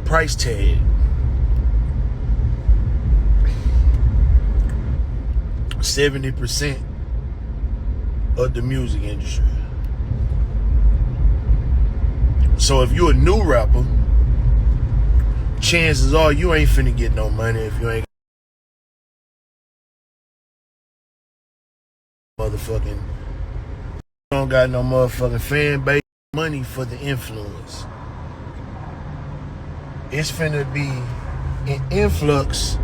price tag. 70% of the music industry. So if you're a new rapper, chances are you ain't finna get no money if you ain't motherfucking, don't got no motherfucking fan base, money for the influence. It's finna be an influx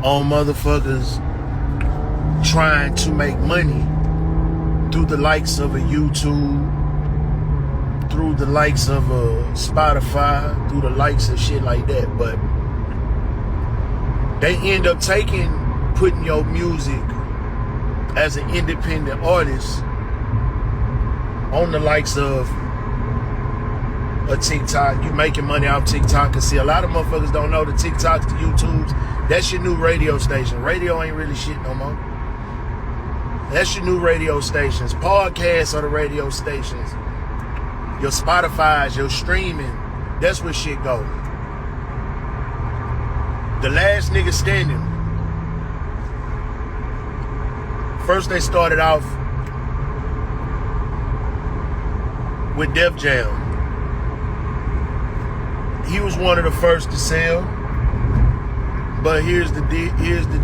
on motherfuckers trying to make money through the likes of a YouTube, through the likes of a Spotify, through the likes of shit like that. But they end up putting your music as an independent artist on the likes of a TikTok. You making money off TikTok. And see, a lot of motherfuckers don't know the TikToks, the YouTubes, that's your new radio station. Radio ain't really shit no more. That's your new radio stations. Podcasts are the radio stations. Your Spotify's, your streaming, that's where shit go. The last nigga standing. First they started off with Def Jam. He was one of the first to sell. But here's the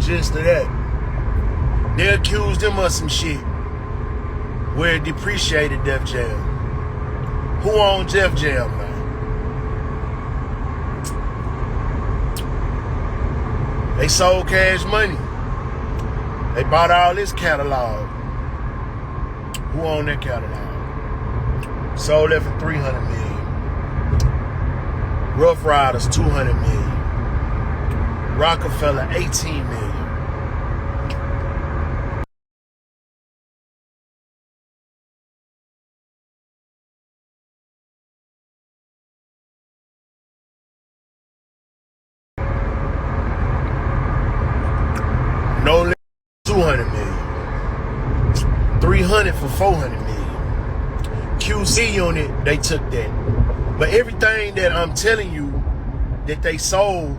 gist of that. They accused him of some shit where it depreciated Def Jam. Who owned Def Jam, man? They sold Cash Money. They bought all this catalog. Who owned that catalog? Sold it for $300 million. Rough Riders, $200 million. Rockefeller, $18 million. No less than $200 million. 300 for $400 million. QC unit, they took that. But everything that I'm telling you that they sold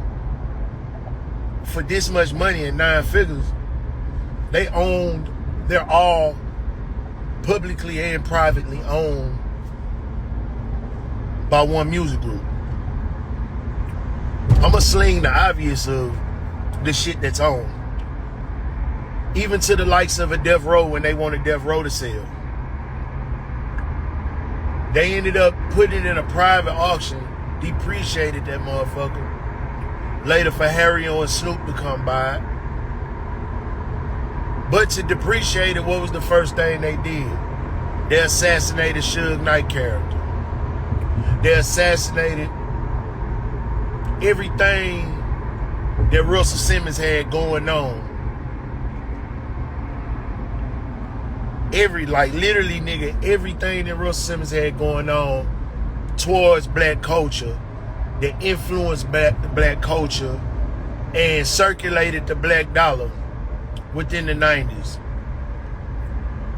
for this much money in 9 figures, they're all publicly and privately owned by one music group. I'ma sling the obvious of the shit that's on. Even to the likes of a Death Row when they wanted Death Row to sell. They ended up putting it in a private auction, depreciated that motherfucker. Later for Harry and Snoop to come by. But to depreciate it, what was the first thing they did? They assassinated Suge Knight character. They assassinated everything that Russell Simmons had going on. Literally, nigga, everything that Russell Simmons had going on towards black culture, that influenced black culture and circulated the black dollar within the 90s.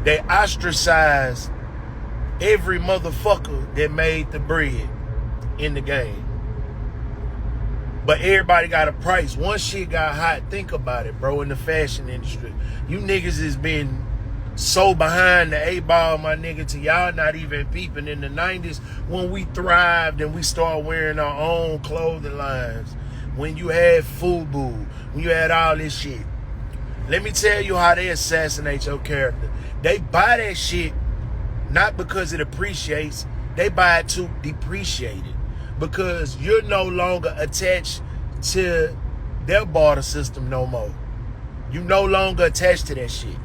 They ostracized every motherfucker that made the bread in the game. But everybody got a price. Once shit got hot, think about it, bro, in the fashion industry. You niggas has been so behind the 8-ball, my nigga, to y'all not even peeping. In the 90s when we thrived and we started wearing our own clothing lines, when you had FUBU, when you had all this shit. Let me tell you how they assassinate your character. They buy that shit not because it appreciates, they buy it to depreciate it. Because you're no longer attached to their barter system no more. You no longer attached to that shit.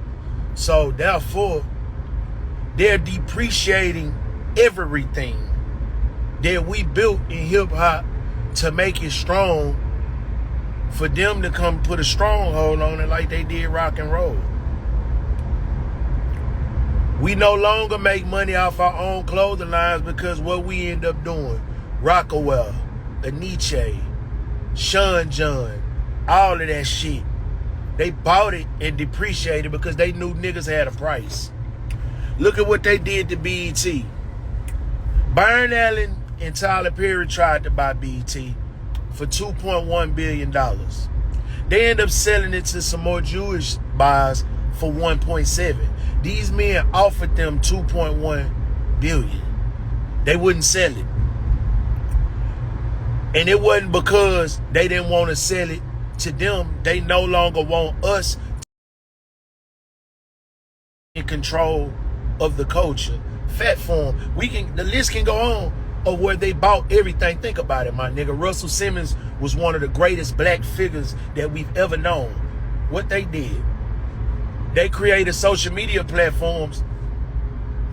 So therefore, they're depreciating everything that we built in hip hop to make it strong, for them to come put a stronghold on it like they did rock and roll. We no longer make money off our own clothing lines because what we end up doing, Rockawell, Aniche, Sean John, all of that shit. They bought it and depreciated because they knew niggas had a price. Look at what they did to BET. Byron Allen and Tyler Perry tried to buy BET. for $2.1 billion. They end up selling it to some more Jewish buyers for 1.7. These men offered them 2.1 billion. They wouldn't sell it. And it wasn't because they didn't want to sell it to them. They no longer want us in control of the culture. Fat form. The list can go on of where they bought everything. Think about it, my nigga. Russell Simmons was one of the greatest black figures that we've ever known. What they did, they created social media platforms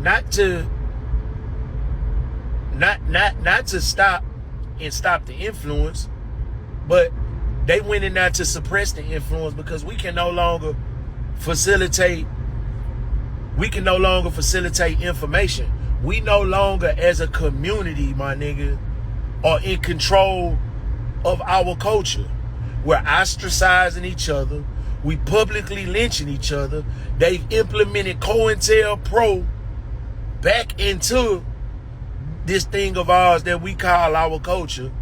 not to stop the influence, but they went in there to suppress the influence because we can no longer facilitate information. We no longer, as a community, my nigga, are in control of our culture. We're ostracizing each other. We publicly lynching each other. They've implemented COINTELPRO back into this thing of ours that we call our culture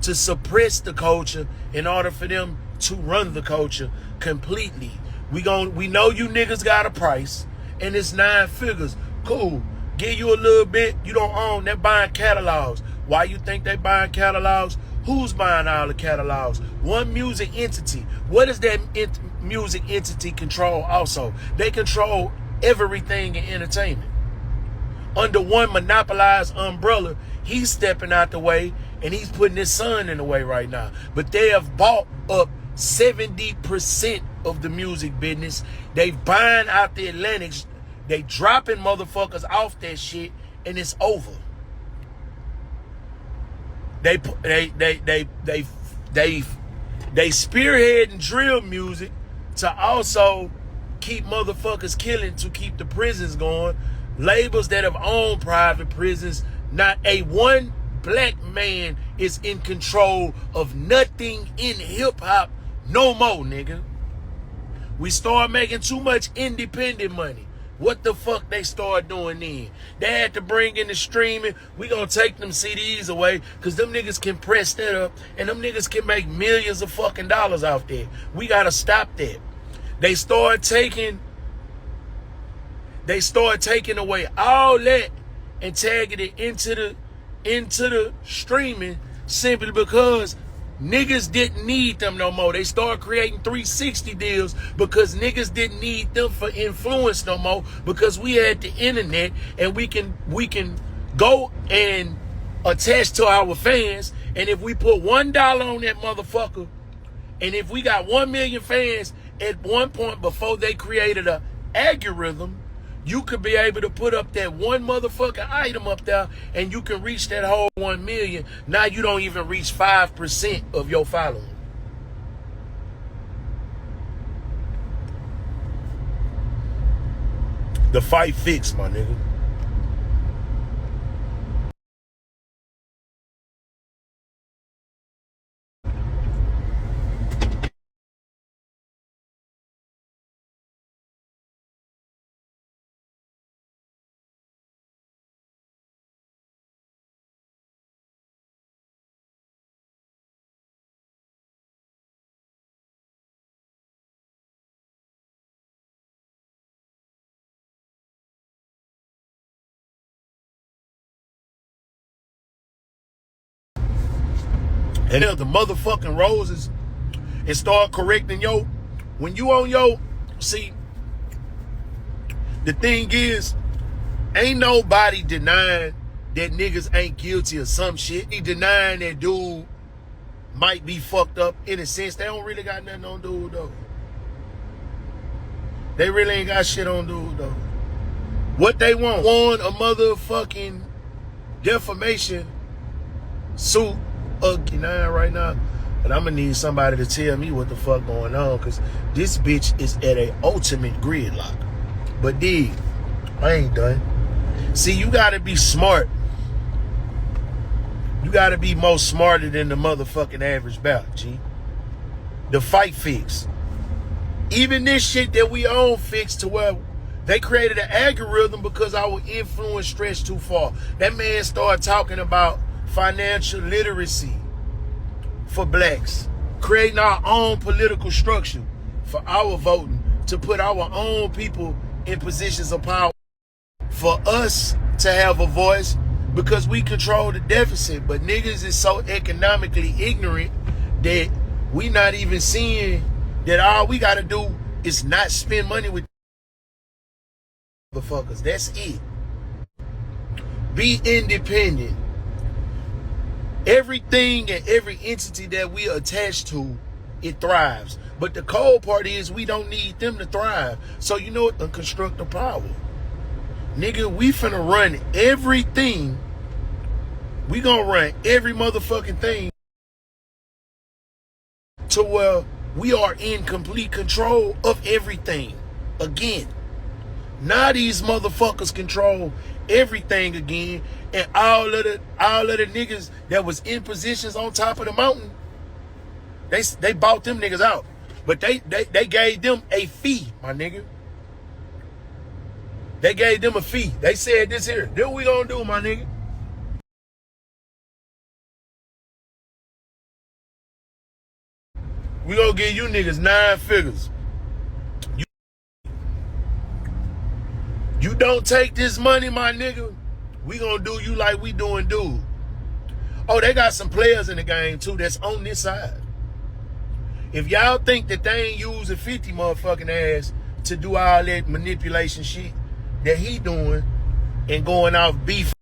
to suppress the culture in order for them to run the culture completely. We know you niggas got a price and it's 9 figures. Cool. Give you a little bit. You don't own. They're buying catalogs. Why you think they buying catalogs? Who's buying all the catalogs? One music entity. What does that music entity control also? They control everything in entertainment. Under one monopolized umbrella, he's stepping out the way and he's putting his son in the way right now. But they have bought up 70% of the music business. They buying out the Atlantics. They dropping motherfuckers off that shit, and it's over. They spearhead and drill music to also keep motherfuckers killing, to keep the prisons going. Labels that have owned private prisons. Not a one black man is in control of nothing in hip hop no more, nigga. We start making too much independent money. What the fuck they start doing then? They had to bring in the streaming. We gonna take them CDs away because them niggas can press that up and them niggas can make millions of fucking dollars out there. We gotta stop that. They start taking away all that and tagging it into the streaming simply because niggas didn't need them no more. They started creating 360 deals because niggas didn't need them for influence no more because we had the internet and we can go and attach to our fans. And if we put $1 on that motherfucker, and if we got 1 million fans at one point before they created a algorithm, you could be able to put up that one motherfucking item up there and you can reach that whole 1 million. Now you don't even reach 5% of your following. The fight fixed, my nigga. And the motherfucking roses and start correcting when you on see, the thing is, ain't nobody denying that niggas ain't guilty of some shit. He denying that dude might be fucked up in a sense. They don't really got nothing on dude though. They really ain't got shit on dude though. What they want a motherfucking defamation suit right now, but I'm gonna need somebody to tell me what the fuck going on, because this bitch is at a ultimate gridlock. But D, I ain't done. See, you gotta be smart. You gotta be more smarter than the motherfucking average bout, G. The fight fix. Even this shit that we own fixed to where they created an algorithm because our influence stretched too far. That man started talking about financial literacy. for blacks, creating our own political structure for our voting, to put our own people in positions of power, for us to have a voice, because we control the deficit. But niggas is so economically ignorant that we not even seeing that all we gotta do is not spend money with motherfuckers. That's it. Be independent. Everything and every entity that we attach to, it thrives. But the cold part is we don't need them to thrive. So you know what? Construct the power. Nigga, we finna run everything. We gonna run every motherfucking thing to where we are in complete control of everything. Again. Now these motherfuckers control everything again, and all of the niggas that was in positions on top of the mountain, they bought them niggas out. But they gave them a fee, my nigga. They gave them a fee. They said this here. This what we gonna do, my nigga. We gonna give you niggas 9 figures. You don't take this money, my nigga, we gonna do you like we doing dude. Oh, they got some players in the game too that's on this side. If y'all think that they ain't using 50 motherfucking ass to do all that manipulation shit that he doing and going off beef